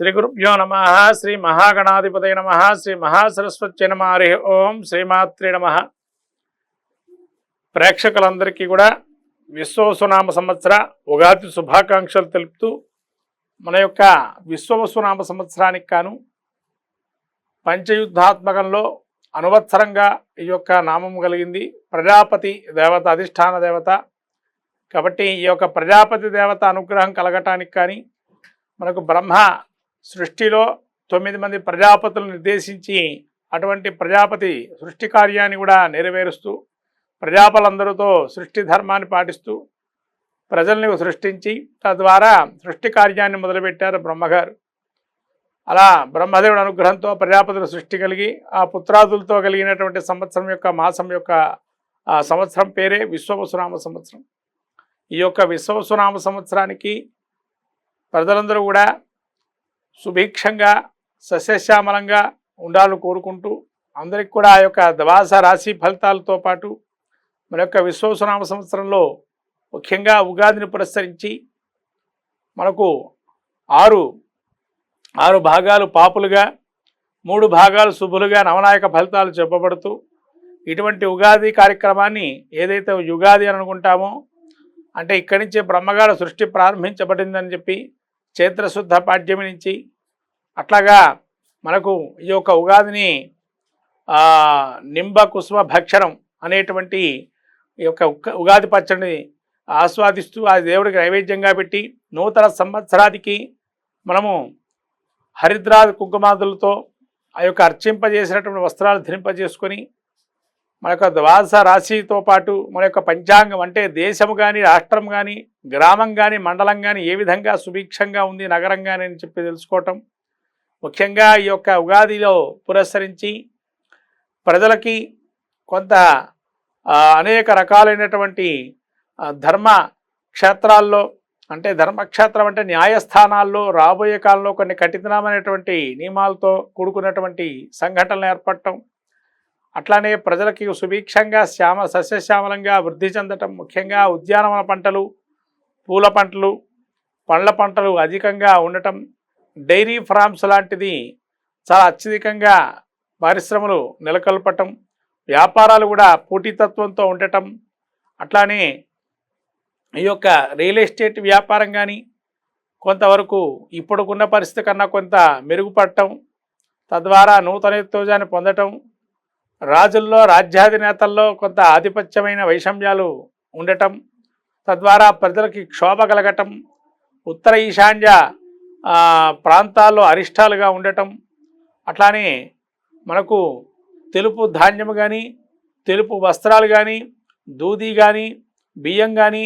శ్రీ గురుభ్యో నమ. శ్రీ మహాగణాధిపతయ నమ. శ్రీ మహాసరస్వత్యై నమ. హరి ఓం. శ్రీమాత్రే నమ. ప్రేక్షకులందరికీ కూడా విశ్వవసునామ సంవత్సర ఉగాది శుభాకాంక్షలు తెలుపుతూ మన యొక్క విశ్వవసునామ సంవత్సరానికి కాను పంచయుద్ధాత్మకంలో అనువత్సరంగా ఈ యొక్క నామం కలిగింది. ప్రజాపతి దేవత అధిష్టాన దేవత కాబట్టి ఈ యొక్క ప్రజాపతి దేవత అనుగ్రహం కలగటానికి కానీ మనకు బ్రహ్మ సృష్టిలో 9 మంది ప్రజాపతులను నిర్దేశించి అటువంటి ప్రజాపతి సృష్టి కార్యాన్ని కూడా నెరవేరుస్తూ ప్రజాపతులందరితో సృష్టి ధర్మాన్ని పాటిస్తూ ప్రజల్ని సృష్టించి తద్వారా సృష్టి కార్యాన్ని మొదలుపెట్టారు బ్రహ్మగారు. అలా బ్రహ్మదేవుడి అనుగ్రహంతో ప్రజాపతుల సృష్టి కలిగి ఆ పుత్రాదులతో కలిగినటువంటి సంవత్సరం యొక్క మాసం యొక్క ఆ సంవత్సరం పేరే విశ్వవసునామ సంవత్సరం. ఈ యొక్క విశ్వవసునామ సంవత్సరానికి ప్రజలందరూ కూడా సుభిక్షంగా సస్యశ్యామలంగా ఉండాలని కోరుకుంటూ అందరికి కూడా ఆ యొక్క ద్వాదశ రాశి ఫలితాలతో పాటు మన యొక్క విశ్వవసునామ సంవత్సరంలో ముఖ్యంగా ఉగాదిని పురస్కరించి మనకు ఆరు భాగాలు పాపులుగా 3 భాగాలు శుభులుగా నవనాయక ఫలితాలు చెప్పబడుతూ ఇటువంటి ఉగాది కార్యక్రమాన్ని ఏదైతే యుగాది అని అనుకుంటామో అంటే ఇక్కడి నుంచే బ్రహ్మగారు సృష్టి ప్రారంభించబడిందని చెప్పి చైత్రశుద్ధ పాడ్యమి నుంచి అట్లాగా మనకు ఈ యొక్క ఉగాదిని నింబ కుసుమ భక్షణం అనేటువంటి ఈ యొక్క ఉగాది పచ్చడిని ఆస్వాదిస్తూ ఆ దేవుడికి నైవేద్యంగా పెట్టి నూతన సంవత్సరానికి మనము హరిద్రాది కుంకుమాదులతో ఆ యొక్క అర్చింపజేసినటువంటి వస్త్రాలు ధరింపజేసుకొని మన యొక్క ద్వాదశ రాశితో పాటు మన యొక్క పంచాంగం అంటే దేశము కానీ రాష్ట్రం కానీ గ్రామం కానీ మండలం కానీ ఏ విధంగా సుభిక్షంగా ఉంది నగరం కానీ అని చెప్పి తెలుసుకోవటం ముఖ్యంగా ఈ యొక్క ఉగాదిలో పురస్కరించి ప్రజలకి కొంత అనేక రకాలైనటువంటి ధర్మ క్షేత్రాల్లో అంటే ధర్మక్షేత్రం అంటే న్యాయస్థానాల్లో రాబోయే కాలంలో కొన్ని కఠినమైనటువంటి నియమాలతో కూడుకున్నటువంటి సంఘటనలు ఏర్పడటం అట్లానే ప్రజలకి సుభిక్షంగా సస్యశ్యామలంగా వృద్ధి చెందటం ముఖ్యంగా ఉద్యానవన పంటలు పూల పంటలు పండ్ల పంటలు అధికంగా ఉండటం డైరీ ఫార్మ్స్ లాంటిది చాలా అత్యధికంగా పరిశ్రమలు నెలకొల్పటం వ్యాపారాలు కూడా పోటీతత్వంతో ఉండటం అట్లానే ఈ యొక్క రియల్ ఎస్టేట్ వ్యాపారం కానీ కొంతవరకు ఇప్పుడుకున్న పరిస్థితి కన్నా కొంత మెరుగుపడటం తద్వారా నూతనోత్తేజాన్ని పొందటం రాజుల్లో రాజ్యాధినేతల్లో కొంత ఆధిపత్యమైన వైషమ్యాలు ఉండటం తద్వారా ప్రజలకి క్షోభ కలగటం ఉత్తర ఈశాన్య ప్రాంతాల్లో అరిష్టాలుగా ఉండటం అట్లానే మనకు తెలుపు ధాన్యము కానీ తెలుపు వస్త్రాలు కానీ దూది కానీ బియ్యం కానీ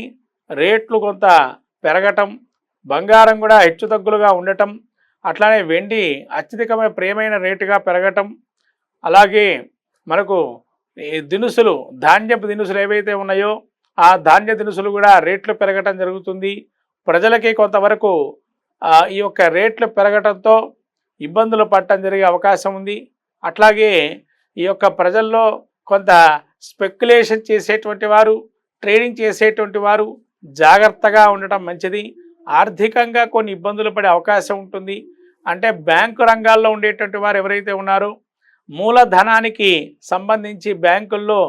రేట్లు కొంత పెరగటం బంగారం కూడా హెచ్చుతగ్గులుగా ఉండటం అట్లానే వెండి అత్యధికమైన ప్రియమైన రేటుగా పెరగటం అలాగే మనకు దినుసులు ధాన్యపు దినుసులు ఏవైతే ఉన్నాయో ఆ ధాన్య దినుసులు కూడా రేట్లు పెరగటం జరుగుతుంది. ప్రజలకి కొంతవరకు ఈ యొక్క రేట్లు పెరగటంతో ఇబ్బందులు పడటం జరిగే అవకాశం ఉంది. అట్లాగే ఈ యొక్క ప్రజల్లో కొంత స్పెక్యులేషన్ చేసేటువంటి వారు ట్రేడింగ్ చేసేటువంటి వారు జాగ్రత్తగా ఉండటం మంచిది. ఆర్థికంగా కొన్ని ఇబ్బందులు పడే అవకాశం ఉంటుంది. అంటే బ్యాంకు రంగాల్లో ఉండేటువంటి వారు ఎవరైతే ఉన్నారో మూలధనానికి సంబంధించి బ్యాంకుల్లో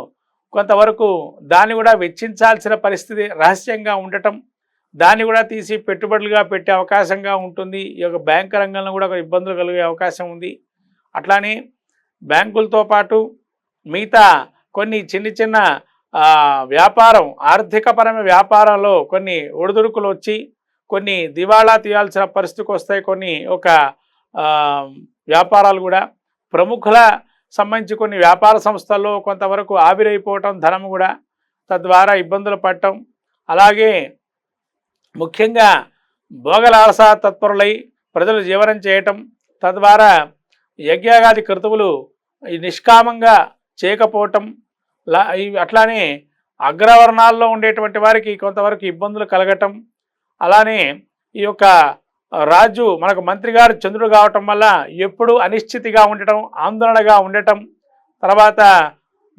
కొంతవరకు దాన్ని కూడా వెచ్చించాల్సిన పరిస్థితి రహస్యంగా ఉండటం దాన్ని కూడా తీసి పెట్టుబడులుగా పెట్టే అవకాశంగా ఉంటుంది. ఈ యొక్క బ్యాంకు రంగంలో కూడా ఇబ్బందులు కలిగే అవకాశం ఉంది. అట్లానే బ్యాంకులతో పాటు మిగతా కొన్ని చిన్న వ్యాపారం ఆర్థికపరమైన వ్యాపారంలో కొన్ని ఒడిదుడుకులు వచ్చి కొన్ని దివాళా తీయాల్సిన పరిస్థితికి వస్తాయి. కొన్ని ఒక వ్యాపారాలు కూడా ప్రముఖుల సంబంధించి కొన్ని వ్యాపార సంస్థల్లో కొంతవరకు ఆవిరైపోవటం ధనం కూడా తద్వారా ఇబ్బందులు పడటం అలాగే ముఖ్యంగా భోగలాలసా తత్పరులై ప్రజలు జీవనం చేయటం తద్వారా యజ్ఞాగాది క్రతువులు నిష్కామంగా చేయకపోవటం అట్లానే అగ్రవర్ణాల్లో ఉండేటువంటి వారికి కొంతవరకు ఇబ్బందులు కలగటం అలానే ఈ యొక్క రాజు మనకు మంత్రి గారు చంద్రుడు కావటం వల్ల ఎప్పుడు అనిశ్చితిగా ఉండటం ఆందోళనగా ఉండటం తర్వాత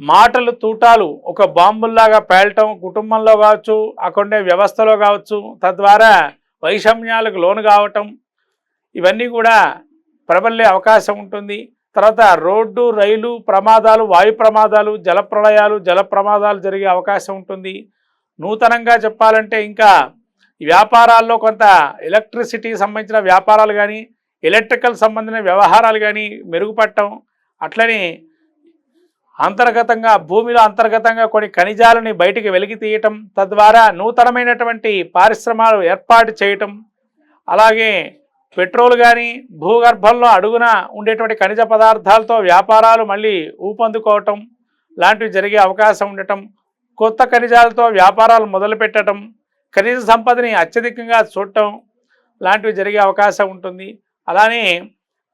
మాటలు తూటాలు ఒక బాంబుల్లాగా పేలటం కుటుంబంలో కావచ్చు అక్కడే వ్యవస్థలో కావచ్చు తద్వారా వైషమ్యాలకు లోను కావటం ఇవన్నీ కూడా ప్రబలే అవకాశం ఉంటుంది. తర్వాత రోడ్డు, రైలు ప్రమాదాలు, వాయు ప్రమాదాలు, జల ప్రళయాలు, జల ప్రమాదాలు జరిగే అవకాశం ఉంటుంది. నూతనంగా చెప్పాలంటే ఇంకా వ్యాపారాల్లో కొంత ఎలక్ట్రిసిటీకి సంబంధించిన వ్యాపారాలు కానీ, ఎలక్ట్రికల్ సంబంధించిన వ్యవహారాలు కానీ మెరుగుపడటం, అట్లనే అంతర్గతంగా భూమిలో అంతర్గతంగా కొన్ని ఖనిజాలని బయటికి వెలికి తీయటం, తద్వారా నూతనమైనటువంటి పరిశ్రమలు ఏర్పాటు చేయటం, అలాగే పెట్రోల్ కానీ భూగర్భంలో అడుగున ఉండేటువంటి ఖనిజ పదార్థాలతో వ్యాపారాలు మళ్ళీ ఊపందుకోవటం లాంటివి జరిగే అవకాశం ఉండటం, కొత్త ఖనిజాలతో వ్యాపారాలు మొదలుపెట్టడం, ఖనిజ సంపదని అత్యధికంగా చూడటం లాంటివి జరిగే అవకాశం ఉంటుంది. అలానే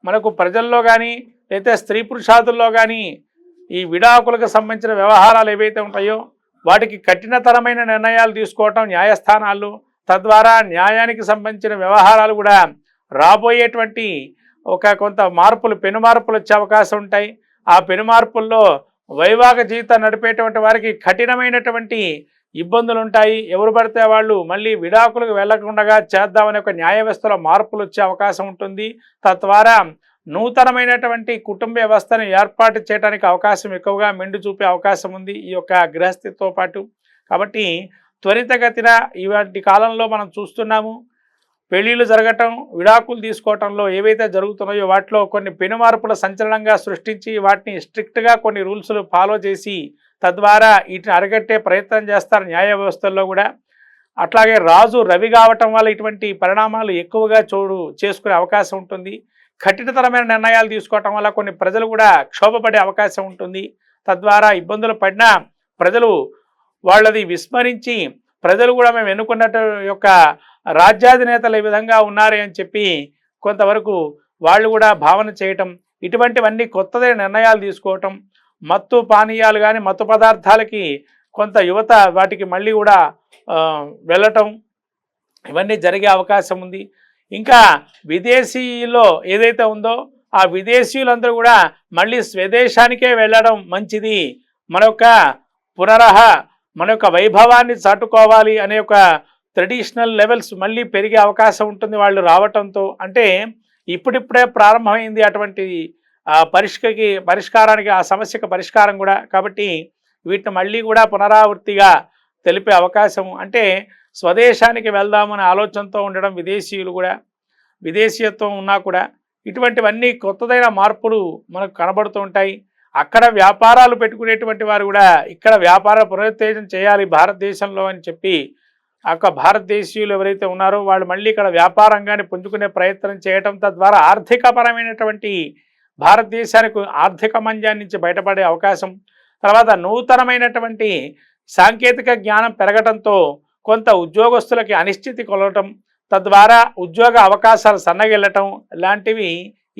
మనకు ప్రజల్లో కానీ లేదా స్త్రీ పురుషాదుల్లో కానీ ఈ విడాకులకు సంబంధించిన వ్యవహారాలు ఏవైతే ఉంటాయో వాటికి కఠినతరమైన నిర్ణయాలు తీసుకోవటం న్యాయస్థానాలు, తద్వారా న్యాయానికి సంబంధించిన వ్యవహారాలు కూడా రాబోయేటువంటి కొంత మార్పులు, పెను మార్పులు వచ్చే అవకాశం ఉంటాయి. ఆ పెను మార్పుల్లో వైవాహిక జీవితం నడిపేటువంటి వారికి కఠినమైనటువంటి ఇబ్బందులు ఉంటాయి. ఎవరు పడితే వాళ్ళు మళ్ళీ విడాకులకు వెళ్లకుండా చేద్దామనే ఒక న్యాయ వ్యవస్థలో మార్పులు వచ్చే అవకాశం ఉంటుంది. తద్వారా నూతనమైనటువంటి కుటుంబ వ్యవస్థను ఏర్పాటు చేయడానికి అవకాశం ఎక్కువగా మెండు చూపే అవకాశం ఉంది ఈ యొక్క గృహస్థితితో పాటు. కాబట్టి త్వరితగతిన ఇవాటి కాలంలో మనం చూస్తున్నాము, పెళ్ళిళ్ళు జరగటం, విడాకులు తీసుకోవటంలో ఏవైతే జరుగుతున్నాయో వాటిలో కొన్ని పెను మార్పుల సంచలనంగా సృష్టించి వాటిని స్ట్రిక్ట్గా కొన్ని రూల్స్లు ఫాలో చేసి తద్వారా వీటిని అరికట్టే ప్రయత్నం చేస్తారు న్యాయ వ్యవస్థల్లో కూడా. అట్లాగే రాజు రవి కావటం వల్ల ఇటువంటి పరిణామాలు ఎక్కువగా చేసుకునే అవకాశం ఉంటుంది. కఠినతరమైన నిర్ణయాలు తీసుకోవటం వల్ల కొన్ని ప్రజలు కూడా క్షోభపడే అవకాశం ఉంటుంది. తద్వారా ఇబ్బందులు పడినా ప్రజలు వాళ్ళది విస్మరించి ప్రజలు కూడా మేము ఎన్నుకున్నట్టు యొక్క రాజ్యాధినేతలు ఈ విధంగా ఉన్నారే అని చెప్పి కొంతవరకు వాళ్ళు కూడా భావన చేయటం, ఇటువంటివన్నీ కొత్తదైన నిర్ణయాలు తీసుకోవటం, మత్తు పానీయాలు కానీ మత్తు పదార్థాలకి కొంత యువత వాటికి మళ్ళీ కూడా వెళ్ళటం, ఇవన్నీ జరిగే అవకాశం ఉంది. ఇంకా విదేశీలో ఏదైతే ఉందో ఆ విదేశీయులందరూ కూడా మళ్ళీ స్వదేశానికే వెళ్ళడం మంచిది, మన యొక్క వైభవాన్ని చాటుకోవాలి అనే ఒక ట్రెడిషనల్ లెవెల్స్ మళ్ళీ పెరిగే అవకాశం ఉంటుంది వాళ్ళు రావటంతో. అంటే ఇప్పుడిప్పుడే ప్రారంభమైంది అటువంటి పరిష్కారానికి, ఆ సమస్యకు పరిష్కారం కూడా. కాబట్టి వీటిని మళ్ళీ కూడా పునరావృత్తిగా తెలిపే అవకాశం, అంటే స్వదేశానికి వెళ్దామనే ఆలోచనతో ఉండడం విదేశీయులు కూడా, విదేశీయత్వం ఉన్నా కూడా ఇటువంటివన్నీ కొత్తదైన మార్పులు మనకు కనబడుతూ ఉంటాయి. అక్కడ వ్యాపారాలు పెట్టుకునేటువంటి వారు కూడా ఇక్కడ వ్యాపార పునరుత్తేజం చేయాలి భారతదేశంలో అని చెప్పి భారతదేశీయులు ఎవరైతే ఉన్నారో వాళ్ళు మళ్ళీ ఇక్కడ వ్యాపారంగానే పుంజుకునే ప్రయత్నం చేయటం, తద్వారా ఆర్థికపరమైనటువంటి భారతదేశానికి ఆర్థిక మంద్యం నుంచి బయటపడే అవకాశం, తర్వాత నూతనమైనటువంటి సాంకేతిక జ్ఞానం పెరగటంతో కొంత ఉద్యోగస్తులకి అనిశ్చితి కొలవటం, తద్వారా ఉద్యోగ అవకాశాలు సన్నగిల్లటం లాంటివి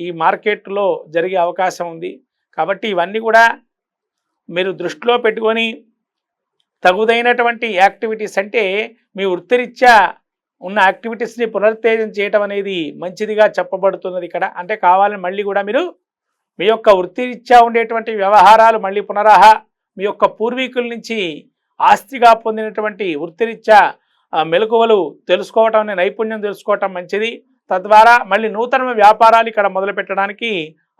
ఈ మార్కెట్లో జరిగే అవకాశం ఉంది. కాబట్టి ఇవన్నీ కూడా మీరు దృష్టిలో పెట్టుకొని తగుదైనటువంటి యాక్టివిటీస్, అంటే మీ వృత్తిరీత్యా ఉన్న యాక్టివిటీస్ని పునరుత్తేజం చేయటం అనేది మంచిదిగా చెప్పబడుతున్నది ఇక్కడ. అంటే కావాలని మళ్ళీ కూడా మీరు మీ యొక్క వృత్తిరీత్యా ఉండేటువంటి వ్యవహారాలు మళ్ళీ మీ యొక్క పూర్వీకుల నుంచి ఆస్తిగా పొందినటువంటి వృత్తిరీత్యా మెలకువలు తెలుసుకోవటం, నైపుణ్యం తెలుసుకోవటం మంచిది. తద్వారా మళ్ళీ నూతన వ్యాపారాలు ఇక్కడ మొదలు పెట్టడానికి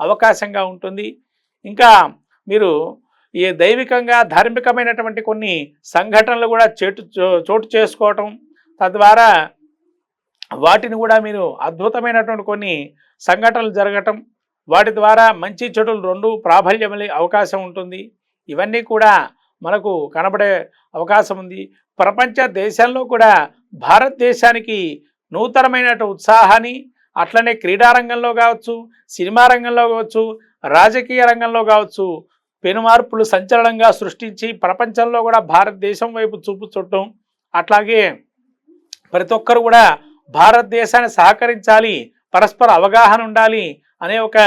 అవకాశంగా ఉంటుంది. ఇంకా మీరు ఈ దైవికంగా ధార్మికమైనటువంటి కొన్ని సంఘటనలు కూడా చోటు చేసుకోవటం, తద్వారా వాటిని కూడా మీరు అద్భుతమైనటువంటి కొన్ని సంఘటనలు జరగటం, వాటి ద్వారా మంచి చెడులు రెండు ప్రాబల్యమయ్యే అవకాశం ఉంటుంది. ఇవన్నీ కూడా మనకు కనబడే అవకాశం ఉంది. ప్రపంచ దేశాల్లో కూడా భారతదేశానికి నూతనమైన ఉత్సాహాన్ని, అట్లనే క్రీడారంగంలో కావచ్చు, సినిమా రంగంలో కావచ్చు, రాజకీయ రంగంలో కావచ్చు పెనుమార్పులు సంచలనంగా సృష్టించి ప్రపంచంలో కూడా భారతదేశం వైపు చూపు చుట్టం, అట్లాగే ప్రతి ఒక్కరు కూడా భారతదేశాన్ని సహకరించాలి, పరస్పర అవగాహన ఉండాలి అనే ఒక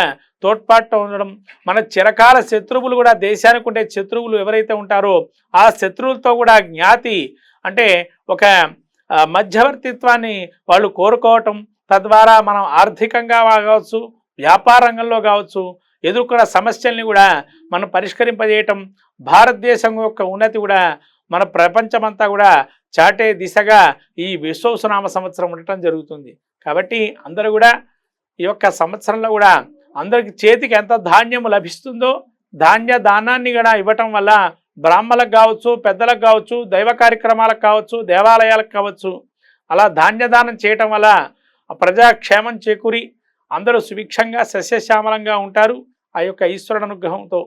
తోడ్పాటుతో ఉండడం, మన చిరకాల శత్రువులు కూడా దేశానికి ఉండే శత్రువులు ఎవరైతే ఉంటారో ఆ శత్రువులతో కూడా జ్ఞాతి, అంటే ఒక మధ్యవర్తిత్వాన్ని వాళ్ళు కోరుకోవటం, తద్వారా మనం ఆర్థికంగా కావచ్చు, వ్యాపార రంగంలో కావచ్చు ఎదుర్కొన్న సమస్యల్ని కూడా మనం పరిష్కరింపజేయటం, భారతదేశం యొక్క ఉన్నతి కూడా మన ప్రపంచమంతా కూడా చాటే దిశగా ఈ విశ్వవసునామ సంవత్సరం ఉండటం జరుగుతుంది. కాబట్టి అందరూ కూడా ఈ యొక్క సంవత్సరంలో కూడా అందరికి చేతికి ఎంత ధాన్యము లభిస్తుందో దానాన్ని కూడా ఇవ్వటం వల్ల బ్రాహ్మణులకు కావచ్చు, పెద్దలకు కావచ్చు, దైవ కార్యక్రమాలకు కావచ్చు, దేవాలయాలకు కావచ్చు, అలా ధాన్యదానం చేయటం వల్ల ప్రజాక్షేమం చేకూరి అందరూ సుభిక్షంగా సస్యశ్యామలంగా ఉంటారు ఆ యొక్క ఈశ్వరుడు అనుగ్రహంతో.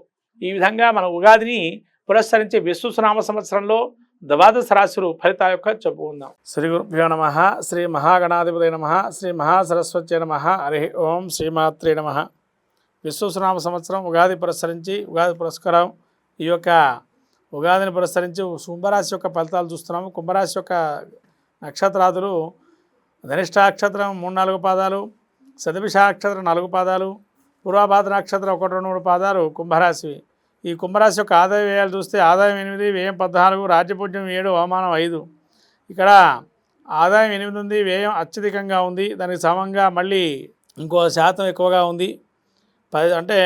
ఈ విధంగా మన ఉగాదిని పురస్కరించి విశ్వనామ సంవత్సరంలో ద్వాదశ రాశులు ఫలితాల యొక్క చెప్పుకుందాం. శ్రీ గురుభ్యో నమః. శ్రీ మహాగణాధిపతయ నమః. శ్రీ మహాసరస్వత్యై నమః. హరి ఓం. శ్రీమాత్రే నమః. విశ్వనామ సంవత్సరం ఉగాది పురస్కరించి ఉగాది పురస్కారం ఈ యొక్క ఉగాదిని పురస్కరించి కుంభరాశి యొక్క ఫలితాలు చూస్తున్నాము. కుంభరాశి యొక్క నక్షత్రాదులు ధనిష్ట నక్షత్రం 3-4 పాదాలు, శతభిష నక్షత్రం 4 పాదాలు, పూర్వభాద్ర నక్షత్రం 1-2-3 పాదాలు కుంభరాశి. ఈ కుంభరాశి యొక్క ఆదాయ వ్యయాలు చూస్తే ఆదాయం 8, వ్యయం 14, రాజ్యపూజ్యం 7, అవమానం 5. ఇక్కడ ఆదాయం 8 ఉంది, వ్యయం అత్యధికంగా ఉంది. దానికి సమంగా మళ్ళీ ఇంకో శాతం ఎక్కువగా ఉంది. 10 అంటే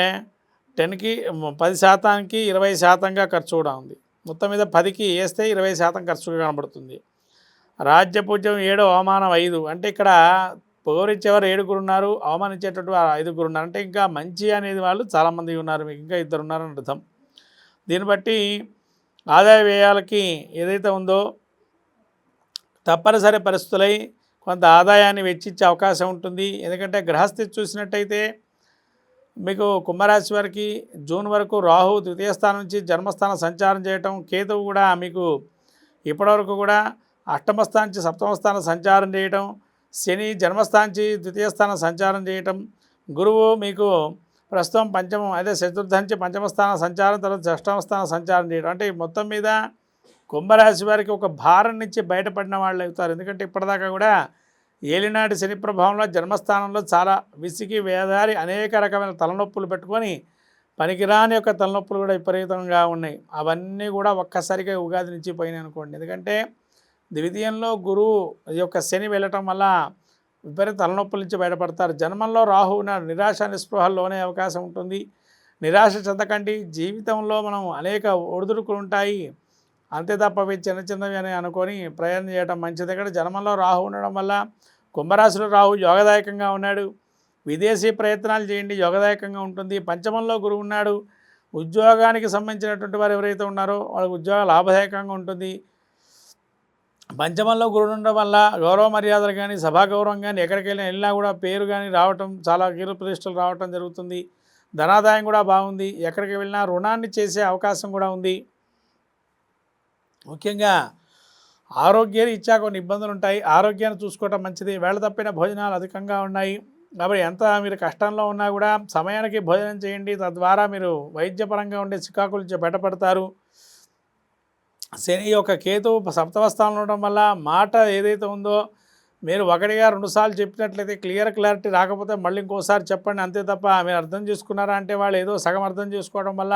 10కి 10%కి 20%గా ఖర్చు కూడా ఉంది. మొత్తం మీద 10కి వేస్తే 20% ఖర్చుగా కనబడుతుంది. రాజ్యపూజ్యం 7, అవమానం 5. అంటే ఇక్కడ పౌరిచ్చేవారు 7 ఉన్నారు, అవమానించేటట్టు 5 ఉన్నారు. అంటే ఇంకా మంచి అనేది వాళ్ళు చాలామంది ఉన్నారు, మీకు ఇంకా 2 ఉన్నారని అర్థం. దీన్ని బట్టి ఆదాయ వ్యయాలకి ఏదైతే ఉందో తప్పనిసరి పరిస్థితులై కొంత ఆదాయాన్ని వెచ్చించే అవకాశం ఉంటుంది. ఎందుకంటే గ్రహస్థితి చూసినట్టయితే మీకు కుంభరాశి వారికి జూన్ వరకు రాహు ద్వితీయ స్థానం నుంచి జన్మస్థానం సంచారం చేయటం, కేతువు కూడా మీకు ఇప్పటివరకు కూడా అష్టమ స్థానం నుంచి సప్తమ స్థానం సంచారం చేయటం, శని జన్మస్థానం నుంచి ద్వితీయ స్థానం సంచారం చేయటం, గురువు మీకు ప్రస్తుతం పంచమం అదే చతుర్థ నుంచి పంచమ స్థానం సంచారం, తర్వాత షష్టమ స్థానం సంచారం చేయడం. అంటే మొత్తం మీద కుంభరాశి వారికి ఒక భారం నుంచి బయటపడిన వాళ్ళు అవుతారు. ఎందుకంటే ఇప్పటిదాకా కూడా ఏలినాటి శని ప్రభావంలో జన్మస్థానంలో చాలా విసిగి వేదారి అనేక రకమైన తలనొప్పులు పెట్టుకొని పనికిరాని యొక్క తలనొప్పులు కూడా విపరీతంగా ఉన్నాయి. అవన్నీ కూడా ఒక్కసారిగా ఉగాది నుంచి పోయినాయి అనుకోండి. ఎందుకంటే ద్వితీయంలో గురువు యొక్క శని వెళ్ళటం వల్ల విపరీత తలనొప్పుల నుంచి బయటపడతారు. జన్మంలో రాహు నిరాశ నిస్పృహల్లోనే అవకాశం ఉంటుంది. నిరాశ చెందకండి. జీవితంలో మనం అనేక ఒడిదుడుకులు ఉంటాయి, అంతే తప్ప చిన్న చిన్నవి అని అనుకొని ప్రయాణం చేయడం మంచిది. ఇక్కడ జన్మంలో రాహు ఉండడం వల్ల కుంభరాశిలో రాహు యోగదాయకంగా ఉన్నాడు. విదేశీ ప్రయత్నాలు చేయండి, యోగదాయకంగా ఉంటుంది. పంచమంలో గురువు ఉన్నాడు. ఉద్యోగానికి సంబంధించినటువంటి వారు ఎవరైతే ఉన్నారో వాళ్ళకి ఉద్యోగం లాభదాయకంగా ఉంటుంది. పంచమంలో గురువు ఉండడం వల్ల గౌరవ మర్యాదలు కానీ సభా గౌరవం కానీ ఎక్కడికి వెళ్ళినా కూడా పేరు కానీ రావటం, చాలా కీర్తి ప్రతిష్టలు రావటం జరుగుతుంది. ధనాదాయం కూడా బాగుంది. ఎక్కడికి వెళ్ళినా రుణాన్ని చేసే అవకాశం కూడా ఉంది. ముఖ్యంగా ఆరోగ్యాన్ని ఇచ్చా కొన్ని ఇబ్బందులు ఉంటాయి. ఆరోగ్యాన్ని చూసుకోవటం మంచిది. వేళ తప్పిన భోజనాలు అధికంగా ఉన్నాయి కాబట్టి ఎంత మీరు కష్టంలో ఉన్నా కూడా సమయానికి భోజనం చేయండి. తద్వారా మీరు వైద్యపరంగా ఉండే చికాకుల నుంచి బయటపడతారు. శని యొక్క కేతువు సప్తమ స్థానంలో ఉండడం వల్ల మాట ఏదైతే ఉందో మీరు 1-2 సార్లు చెప్పినట్లయితే క్లారిటీ రాకపోతే మళ్ళీ ఇంకోసారి చెప్పండి, అంతే తప్ప మీరు అర్థం చేసుకున్నారా అంటే వాళ్ళు ఏదో సగం అర్థం చేసుకోవడం వల్ల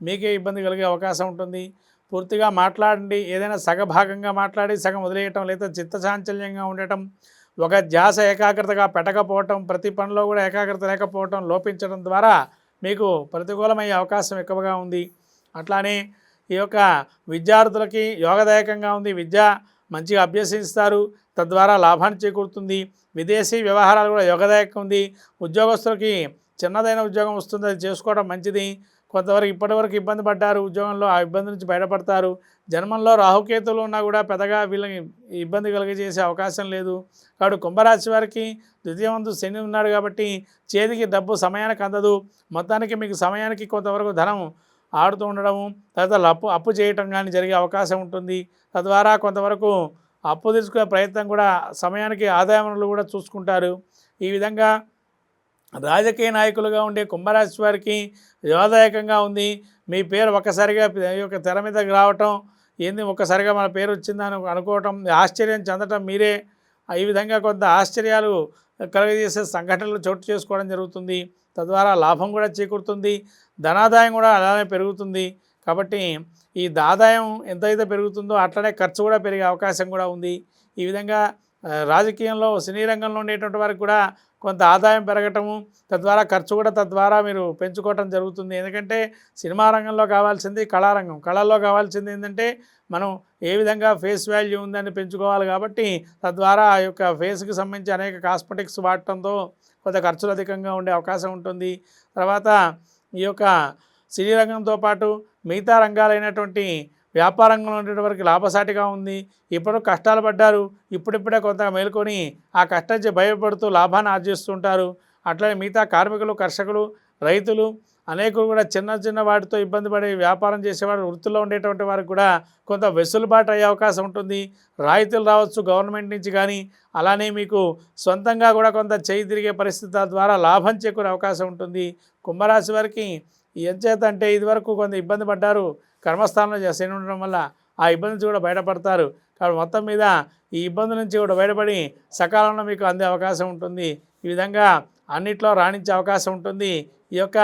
మీకే ఇబ్బంది కలిగే అవకాశం ఉంటుంది. పూర్తిగా మాట్లాడండి. ఏదైనా సగభాగంగా మాట్లాడి సగం వదిలేయటం, లేదా చిత్తచాంచల్యంగా ఉండటం, ఒక ధ్యాస ఏకాగ్రతగా పెట్టకపోవటం, ప్రతి పనిలో కూడా ఏకాగ్రత లేకపోవటం, లోపించడం ద్వారా మీకు ప్రతికూలమయ్యే అవకాశం ఎక్కువగా ఉంది. అట్లానే ఈ యొక్క విద్యార్థులకి యోగదాయకంగా ఉంది. విద్య మంచిగా అభ్యసిస్తారు, తద్వారా లాభాన్ని చేకూరుతుంది. విదేశీ వ్యవహారాలు కూడా యోగదాయకంగా ఉంది. ఉద్యోగస్తులకి చిన్నదైన ఉద్యోగం వస్తుంది, అది చేసుకోవడం మంచిది. కొంతవరకు ఇప్పటివరకు ఇబ్బంది పడ్డారు ఉద్యోగంలో, ఆ ఇబ్బంది నుంచి బయటపడతారు. జన్మంలో రాహుకేతువులు ఉన్నా కూడా పెద్దగా వీళ్ళకి ఇబ్బంది కలిగజేసే అవకాశం లేదు. కాబట్టి కుంభరాశి వారికి ద్వితీయవంతు శని ఉన్నాడు కాబట్టి చేతికి డబ్బు సమయానికి అందదు. మొత్తానికి మీకు సమయానికి కొంతవరకు ధనం ఆడుతూ ఉండడము, తర్వాత అప్పు చేయటం కానీ జరిగే అవకాశం ఉంటుంది. తద్వారా కొంతవరకు అప్పు తీసుకునే ప్రయత్నం కూడా సమయానికి ఆదాయములు కూడా చూసుకుంటారు. ఈ విధంగా రాజకీయ నాయకులుగా ఉండే కుంభరాశి వారికి యోగదాయకంగా ఉంది. మీ పేరు ఒక్కసారిగా యొక్క తెర మీదకి రావటం, ఏంది ఒక్కసారిగా మన పేరు వచ్చిందని అనుకోవటం, ఆశ్చర్యం చెందటం మీరే. ఈ విధంగా కొంత ఆశ్చర్యాలు కలుగజేసే సంఘటనలు చోటు చేసుకోవడం జరుగుతుంది. తద్వారా లాభం కూడా చేకూరుతుంది. ధనాదాయం కూడా అలానే పెరుగుతుంది. కాబట్టి ఈ ఆదాయం ఎంతైతే పెరుగుతుందో అట్లనే ఖర్చు కూడా పెరిగే అవకాశం కూడా ఉంది. ఈ విధంగా రాజకీయంలో సినీ రంగంలో ఉండేటువంటి వారికి కూడా కొంత ఆదాయం పెరగటము, తద్వారా ఖర్చు కూడా తద్వారా మీరు పెంచుకోవటం జరుగుతుంది. ఎందుకంటే సినిమా రంగంలో కావాల్సింది కళారంగం, కళల్లో కావాల్సింది ఏంటంటే మనం ఏ విధంగా ఫేస్ వాల్యూ ఉందని పెంచుకోవాలి. కాబట్టి తద్వారా ఆ యొక్క ఫేస్కి సంబంధించి అనేక కాస్మెటిక్స్ వాడటంతో కొంత ఖర్చులు అధికంగా ఉండే అవకాశం ఉంటుంది. తర్వాత ఈ యొక్క సినీ రంగంతో పాటు మిగతా రంగాలైనటువంటి వ్యాపార రంగంలో ఉండేటి వరకు లాభసాటిగా ఉంది. ఇప్పుడు కష్టాలు పడ్డారు, ఇప్పుడిప్పుడే కొంత మేలుకొని ఆ కష్టం నుంచి భయపడుతూ లాభాన్ని ఆర్జిస్తుంటారు. అట్లనే మిగతా కార్మికులు, కర్షకులు, రైతులు అనేకులు కూడా చిన్న చిన్న వాటితో ఇబ్బంది పడి వ్యాపారం చేసేవారు, వృత్తిలో ఉండేటువంటి వారికి కూడా కొంత వెసులుబాటు అయ్యే అవకాశం ఉంటుంది. రాయితీలు రావచ్చు గవర్నమెంట్ నుంచి, కానీ అలానే మీకు సొంతంగా కూడా కొంత చేయి తిరిగే పరిస్థితి ద్వారా లాభం చేకూరే అవకాశం ఉంటుంది. కుంభరాశి వారికి ఎంచేత అంటే ఇదివరకు కొంత ఇబ్బంది పడ్డారు, కర్మస్థానంలో శని ఉండడం వల్ల ఆ ఇబ్బంది నుంచి కూడా బయటపడతారు. కాబట్టి మొత్తం మీద ఈ ఇబ్బంది నుంచి కూడా బయటపడి సకాలంలో మీకు అందే అవకాశం ఉంటుంది. ఈ విధంగా అన్నిట్లో రాణించే అవకాశం ఉంటుంది ఈ యొక్క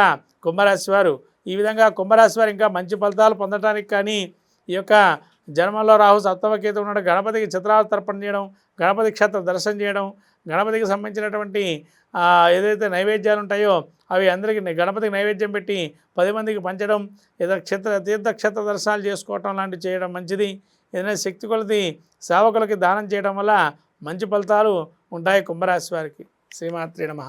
కుంభరాశి వారు. ఈ విధంగా కుంభరాశి వారు ఇంకా మంచి ఫలితాలు పొందడానికి కానీ ఈ యొక్క జన్మలో రాహు సప్తమకేతు ఉన్నాడు, గణపతికి చిత్రావతర్పణ చేయడం, గణపతి క్షేత్ర దర్శనం చేయడం, గణపతికి సంబంధించినటువంటి ఏదైతే నైవేద్యాలు ఉంటాయో అవి అందరికీ గణపతికి నైవేద్యం పెట్టి 10 మందికి పంచడం, ఏదో తీర్థక్షేత్ర దర్శనాలు చేసుకోవటం లాంటివి చేయడం మంచిది. ఏదైనా శక్తి కొలది సేవకులకి దానం చేయడం వల్ల మంచి ఫలితాలు ఉంటాయి కుంభరాశి వారికి. శ్రీమాత్రే నమః.